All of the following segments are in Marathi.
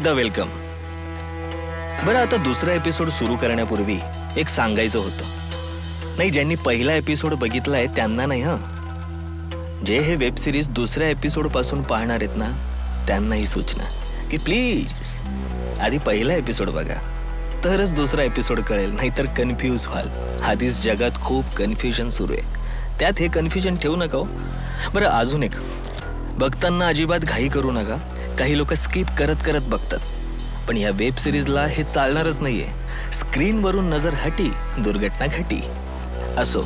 एकदा वेलकम. बरं, आता दुसरा एपिसोड सुरू करण्यापूर्वी एक सांगायचं होतं. नाही, ज्यांनी पहिला एपिसोड बघितलाय त्यांना नाही, जे हे वेब सिरीज दुसऱ्या एपिसोड पासून पाहणार आहेत ना, त्यांना ही सूचना की प्लीज आधी पहिला एपिसोड बघा, तरच दुसरा एपिसोड कळेल. नाहीतर कन्फ्यूज व्हाल. आधीच जगात खूप कन्फ्युजन सुरू आहे, त्यात हे कन्फ्युजन ठेवू नका. बरं, अजून एक, बघताना अजिबात घाई करू नका. काही लोक स्किप करत करत बघतात, पण या वेब सिरीजला हे चालणारच नाहीये. स्क्रीनवरून नजर हटी, दुर्घटना घटी. असो,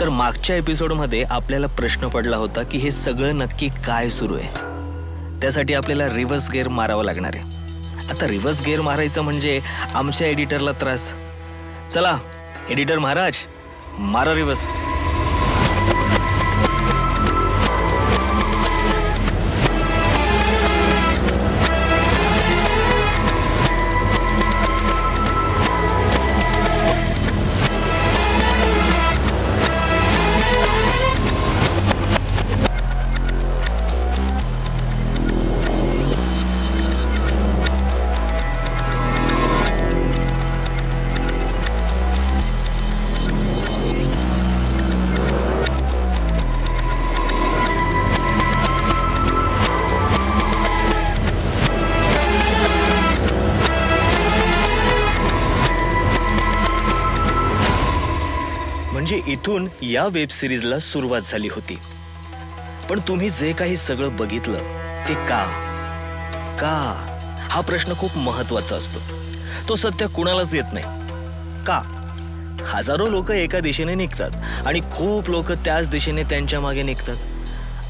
तर मागच्या एपिसोडमध्ये आपल्याला प्रश्न पडला होता की हे सगळं नक्की काय सुरू आहे. त्यासाठी आपल्याला रिव्हर्स गेअर मारावं लागणार आहे. आता रिव्हर्स गेअर मारायचं म्हणजे आमच्या एडिटरला त्रास. चला एडिटर महाराज, मारा रिव्हर्स. म्हणजे इथून या वेब सिरीजला सुरुवात झाली होती. पण तुम्ही जे काही सगळं बघितलं ते का हा प्रश्न खूप महत्वाचा असतो. तो सध्या कुणालाच येत नाही. का? हजारो लोक एका दिशेने निघतात आणि खूप लोक त्याच दिशेने त्यांच्या मागे निघतात.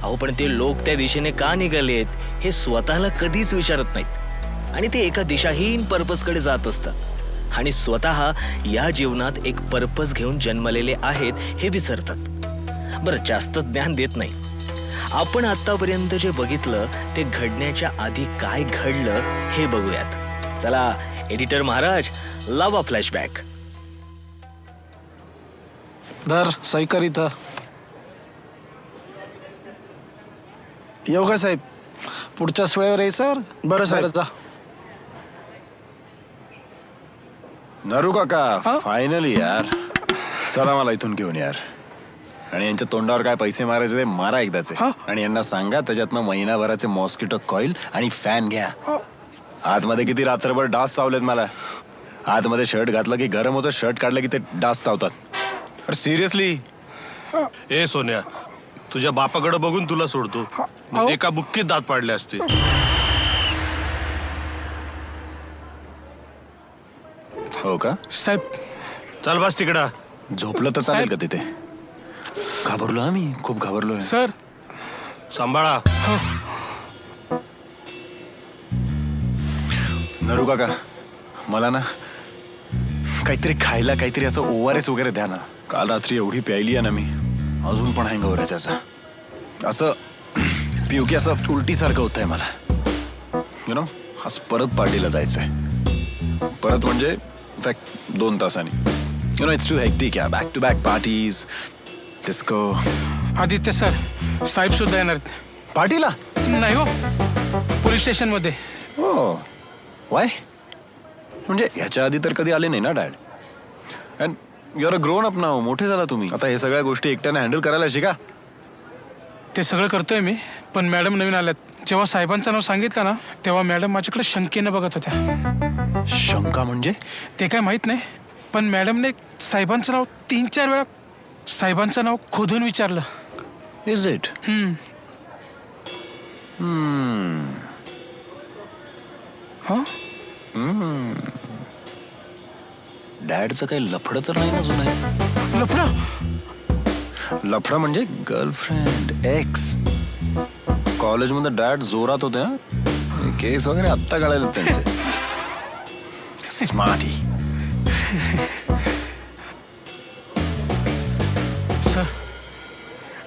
अहो, पण ते लोक त्या दिशेने का निघालेत हे स्वतःला कधीच विचारत नाहीत. आणि ते एका दिशाहीन पर्पजकडे जात असतात आणि स्वतः या जीवनात एक पर्पज घेऊन जन्मलेले आहेत हे विसरतात. बरं, जास्त ज्ञान देत नाही. आपण आतापर्यंत जे बघितलं ते घडण्याच्या आधी काय घडलं हे बघूयात. चला एडिटर महाराज, लावा फ्लॅशबॅक. दर सही कर इथं. येऊ का साहेब? पुढच्याच वेळेवर यायचं. बरं साहेब. जा. नरू काका, फायनली यार. चला मला इथून घेऊन यार. आणि यांच्या तोंडावर काय पैसे मारायचे ते मारा एकदाचे. आणि यांना सांगा त्याच्यातनं महिनाभराचे मॉस्किटो कॉईल आणि फॅन घ्या. आतमध्ये किती रात्रभर डास चावलेत मला. आतमध्ये शर्ट घातलं की गरम होतं, शर्ट काढलं की ते डास चावतात. अरे सिरियसली. ए सोन्या, तुझ्या बापाकडे बघून तुला सोडतो. एका बुक्कीत दात पाडले असते. हो का साहेब? चल बस तिकडा. झोपलं तर चालेल का तिथे? घाबरलो आम्ही, खूप घाबरलोय. सर सांभाळा. नरू काका, मला ना काहीतरी खायला, काहीतरी असं ORS वगैरे द्या ना. काल रात्री एवढी प्यायली आहे ना मी, अजून पण हँगओव्हर आहे त्याचा. असं पिऊ की असं उलटीसारखं होतंय मला. यु नो, आज परत पार्टीला जायचंय. परत म्हणजे इनफॅक्ट 2 तासांनी. You know, it's too hectic या. Back to back parties, disco. Aditya sir, साहेब सुद्धा येणार आहेत. पार्टीला? नाही हो, पोलीस स्टेशन मध्ये. हो, वाय? म्हणजे ह्याच्या आधी तर कधी आले नाही ना dad. And you are a grown up now. मोठे झाला तुम्ही. आता हे सगळ्या गोष्टी एकट्याने हँडल करायला शिका. ते सगळं करतोय मी, पण मॅडम नवीन आल्यात. जेव्हा साहेबांचं नाव सांगितलं ना, तेव्हा मॅडम माझ्याकडे शंकेनं बघत होत्या. शंका म्हणजे? ते काय माहित नाही, पण मॅडमने साहेबांचं नाव 3-4 वेळा साहेबांचं नाव खोदून विचारलं. Is it? डॅडचं काही लफडं तर नाही ना जुनं? लफडं? लफडं म्हणजे गर्लफ्रेंड, एक्स. कॉलेजमध्ये डॅड जोरात होते. केस वगैरे आत्ता काढायला त्यांचे. स्मार्टी. सर,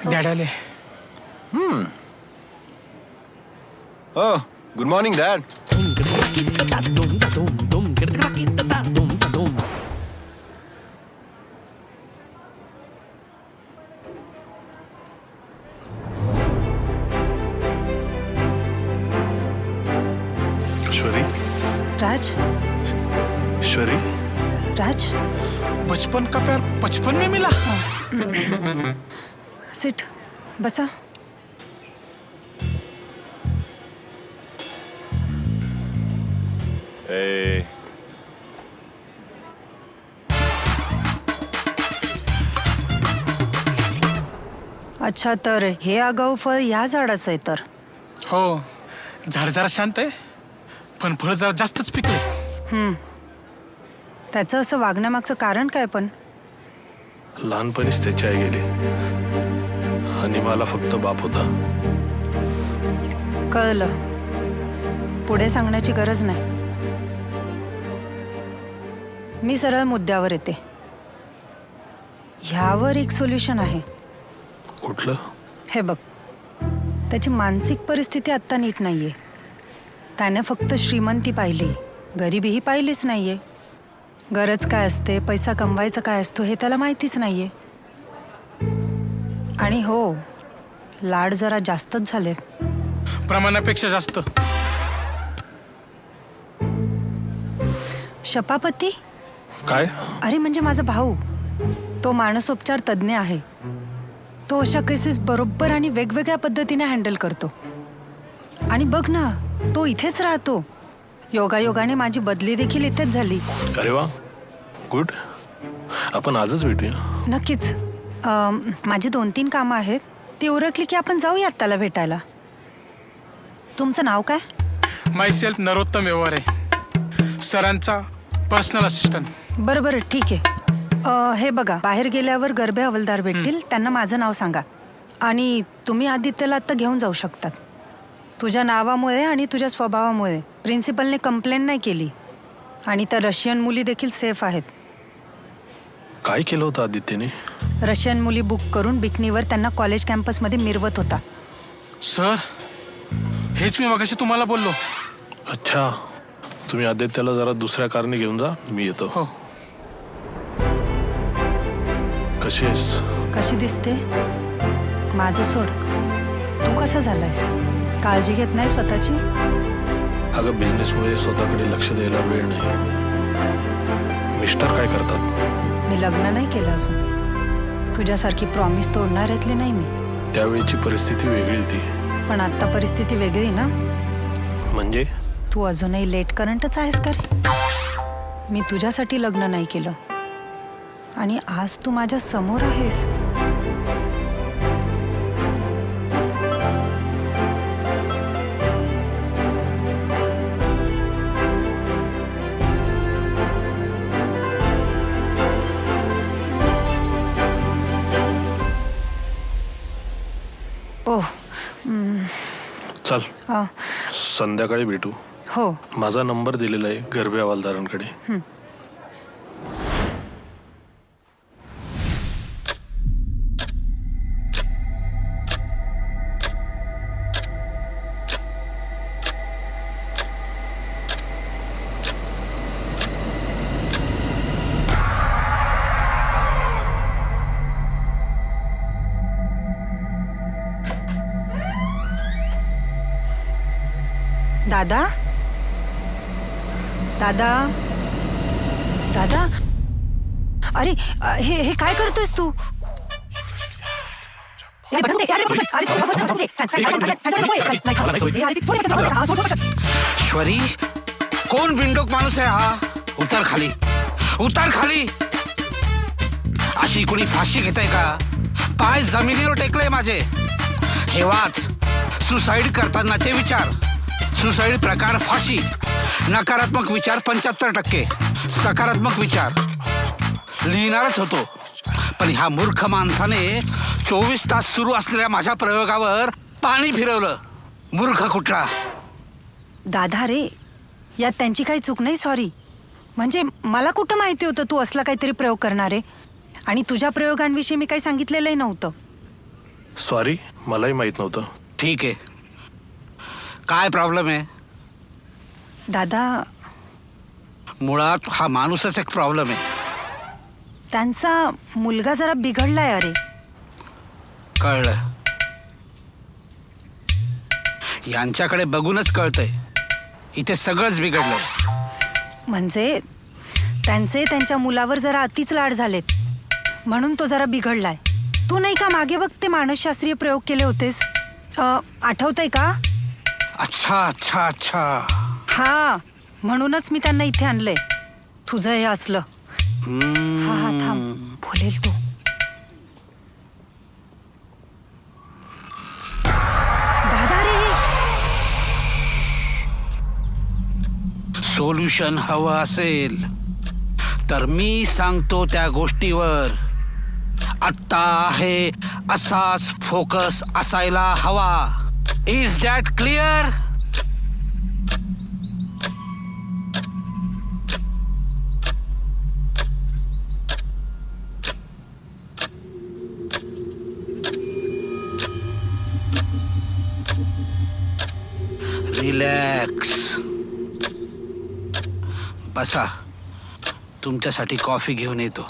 डॅड आले. हो, गुड मॉर्निंग डॅड. ईश्वरी, राज ईश्वरी, राज बचपन का प्यार बचपन में मिला. सिट बसा. ए, अच्छा, तर हे आगाऊ फळ या झाडाचं आहे तर. हो, झाड जरा शांत आहे पण फळ जरा जास्तच पिकले. त्याचं असं वागण्यामागचं कारण काय पण? लहानपणीच त्याची आई गेली आणि मला फक्त बाप होता. कळलं. पुढे सांगण्याची गरज नाही. मी सरळ मुद्द्यावर येते. ह्यावर एक सोल्युशन आहे. कुठलं? हे बघ, त्याची मानसिक परिस्थिती आत्ता नीट नाहीये. त्याने फक्त श्रीमंती पाहिली, गरिबीही पाहिलीच नाहीये. गरज काय असते, पैसा कमवायचा काय असतो हे त्याला माहितीच नाहीये. आणि हो, लाड जरा जास्तच झालेत. प्रमाणापेक्षा जास्त. शपापती? काय? अरे म्हणजे माझा भाऊ. तो मानसोपचार तज्ज्ञ आहे. तो अशा केसेस बरोबर आणि वेगवेगळ्या पद्धतीने हँडल करतो. आणि बघ ना, तो इथेच राहतो. योगायोगाने माझी बदली देखील इथेच झाली. अरे वा, गुड. आपण आजच भेटूया. नक्कीच. माझी 2-3 कामं आहेत. ती उरकली की आपण जाऊयात त्याला भेटायला. तुमचं नाव काय? माय सेल्फ नरोत्तम व्यवहार आहे, सरांचा पर्सनल असिस्टंट. बरं बरं, ठीक आहे. हे बघा, बाहेर गेल्यावर गरबे हवलदार भेटतील. त्यांना माझं नाव सांगा आणि तुम्ही आदित्यला आत्ता घेऊन जाऊ शकतात. तुझ्या नावामुळे आणि तुझ्या स्वभावामुळे प्रिन्सिपलने कंप्लेंट नाही केली आणि त्या रशियन मुली देखील सेफ आहेत. काय केलं होतं आदित्यने? रशियन मुली बुक करून बिकनीवर त्यांना कॉलेज कॅम्पसमध्ये मिरवत होता. सर, हेच मी मगाशी तुम्हाला बोललो. अच्छा, तुम्ही आदित्यला जरा दुसऱ्या कारने घेऊन जा, मी येतो. हो. कशी आहेस? कशी दिसते? माझं सोड, तू कसा झालायस? काळजी घेत नाही स्वतःची? अगं, बिझनेसमुळे स्वतःकडे लक्ष द्यायला वेळ नाही. मिस्टर काय करतात? मी लग्न नाही केलं अजून. तुझ्यासारखी प्रॉमिस तोडणाऱ्यातली नाही मी. त्यावेळीची परिस्थिती वेगळी होती. पण आता परिस्थिती वेगळी ना. म्हणजे? तू अजूनही लेट करंटच आहेस का रे? मी तुझ्यासाठी लग्न नाही केलं आणि आज तू माझ्या समोर आहेस. ओह, चल, हा, संध्याकाळी भेटू. हो. माझा नंबर दिलेला आहे गरबे हवालदारांकडे. दादा, दादा, दादा, अरे हे हे काय करतोयस तू? ईश्वरी, कोण बिंडोक माणूस आहे हा? उतर खाली, उतर खाली. अशी कुणी फाशी घेताय का? पाय जमिनीवर टेकले माझे. हे वाच, सुसाईड करतानाचे विचार. सुसाईड प्रकार फाशी. नकारात्मक विचार 75%, सकारात्मक विचार. लिहिणारच होतो, पण ह्या मूर्ख माणसाने 24 तास सुरू असलेल्या माझ्या प्रयोगावर पाणी फिरवलं. मूर्ख कुठला. दादा रे, यात त्यांची काही चूक नाही. सॉरी. म्हणजे मला कुठं माहिती होतं तू असला काहीतरी प्रयोग करणार आहे. आणि तुझ्या प्रयोगांविषयी मी काही सांगितलेलंही नव्हतं. सॉरी, मलाही माहित नव्हतं. ठीक आहे, काय प्रॉब्लेम आहे? दादा, मुळात हा माणूसच एक प्रॉब्लेम आहे. त्यांचा मुलगा जरा बिघडलाय. अरे कळलं. यांच्याकडे बघूनच कळतंय इथे सगळंच बिघडलंय. म्हणजे त्यांचे त्यांच्या मुलावर जरा अतिच लाड झालेत म्हणून तो जरा बिघडलाय. तू नाही का मागे बघ ते मानसशास्त्रीय प्रयोग केले होतेस, आठवतंय का? अच्छा अच्छा अच्छा. हा, म्हणूनच मी त्यांना इथे आणलंय. तुझं हे असलं. हा हा, थांब, बोलेल तू. दादा रे, सोल्युशन हवं असेल तर मी सांगतो त्या गोष्टीवर आत्ता आहे असाच फोकस असायला हवा. Is that clear? रिलॅक्स, बसा. तुमच्यासाठी कॉफी घेऊन येतो.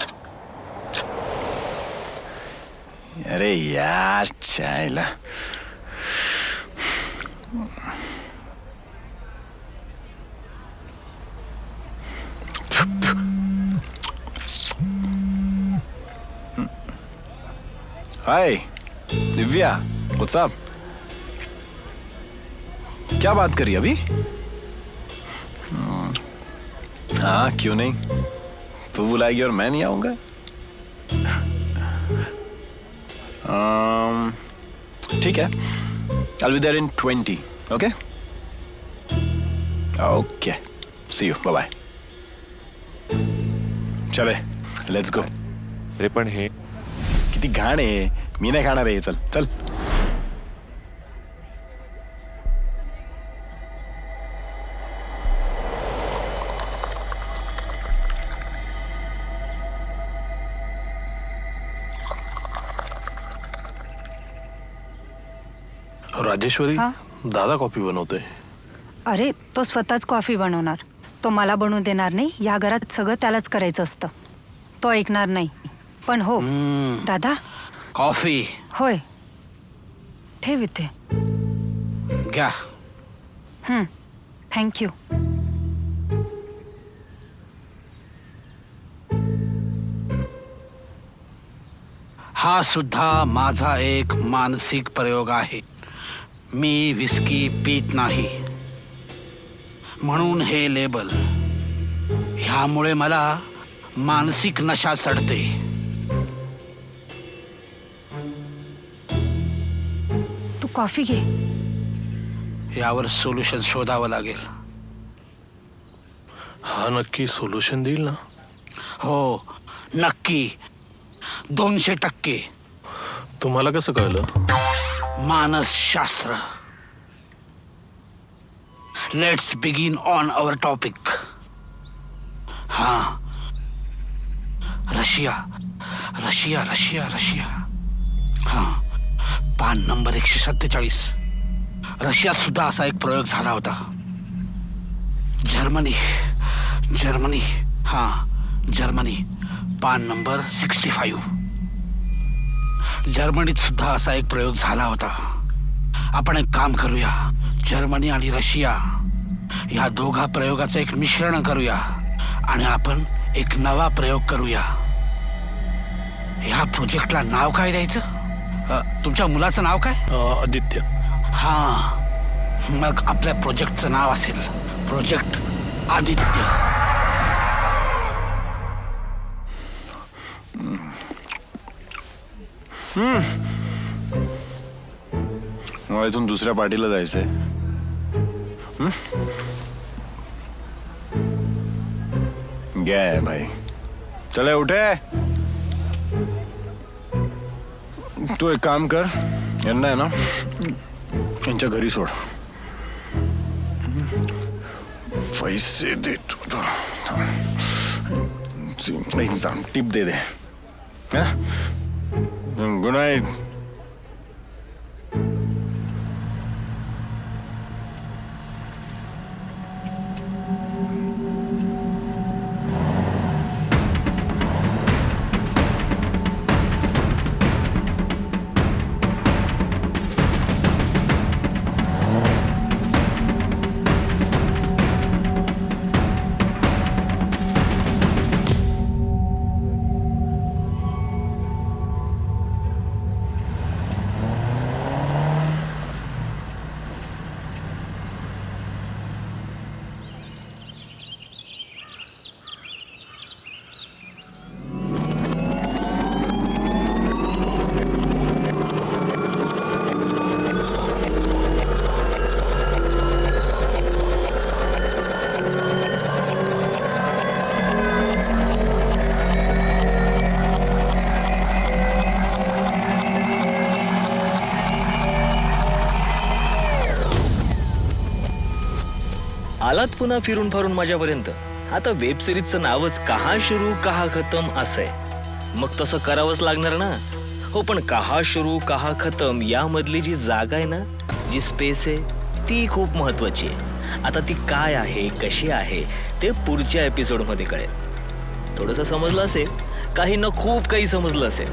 अरे यार चायला. हाय दिव्या, व्हाट्स अप? क्या बात करी अभी? हाँ क्यों नहीं, तू बुलाएगी और मैं नहीं आऊंगा. ठीक है, I'll be there in 20. Okay? Okay. See you. Bye bye. चले, let's go. अरे पण हे किती घाण आहे. मी नाही खाणार आहे. चल चल. राजेश्वरी, हा? दादा कॉफी बनवतोय. अरे तो स्वतःच कॉफी बनवणार. तो मला बनवून देणार नाही. या घरात सगळं त्यालाच करायचं असतं. तो ऐकणार नाही. पण हो दादा, कॉफी होय, ठेव इथे. घ्या. थँक्यू. हा सुद्धा माझा एक मानसिक प्रयोग आहे. मी विस्की पीत नाही म्हणून हे लेबल. ह्यामुळे मला मानसिक नशा चढते. तू कॉफी घे. यावर सोल्युशन शोधावं लागेल. हा नक्की सोल्युशन देईल ना? हो नक्की, 200%. तुम्हाला कसं कळलं? मानसशास्त्र. Let's begin on our topic. हा, रशिया रशिया रशिया रशिया. हा, पान नंबर 147. रशियात सुद्धा असा एक प्रयोग झाला होता. जर्मनी जर्मनी हा, जर्मनी, पान नंबर 65. जर्मनीत सुद्धा असा एक प्रयोग झाला होता. आपण एक काम करूया, जर्मनी आणि रशिया या दोघा प्रयोगाचं एक मिश्रण करूया आणि आपण एक नवा प्रयोग करूया. ह्या प्रोजेक्टला नाव काय द्यायचं? तुमच्या मुलाचं नाव काय? आदित्य. हा, मग आपल्या प्रोजेक्टचं नाव असेल प्रोजेक्ट आदित्य. मला इथून दुसऱ्या पार्टीला जायचंय. गे भाई, चले उठे. तू एक काम कर, यांना आहे ना यांच्या घरी सोड. पैसे दे तू. टिप दे दे. Good night. आलात पुन्हा फिरून फारून माझ्यापर्यंत. आता वेब सिरीजचं नावच कहा शुरू कहा खतम असंय, मग तसं करावंच लागणार ना. हो, पण कहा शुरू कहा खतम यामधली जी जागा आहे ना, जी स्पेस आहे, ती खूप महत्वाची आहे. आता ती काय आहे, कशी आहे, ते पुढच्या एपिसोडमध्ये कळेल. थोडंसं समजलं असेल, काही न खूप काही समजलं असेल,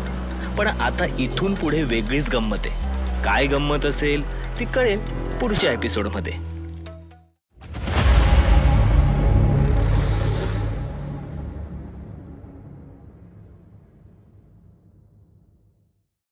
पण आता इथून पुढे वेगळीच गंमत आहे. काय गंमत असेल ती कळेल पुढच्या एपिसोडमध्ये.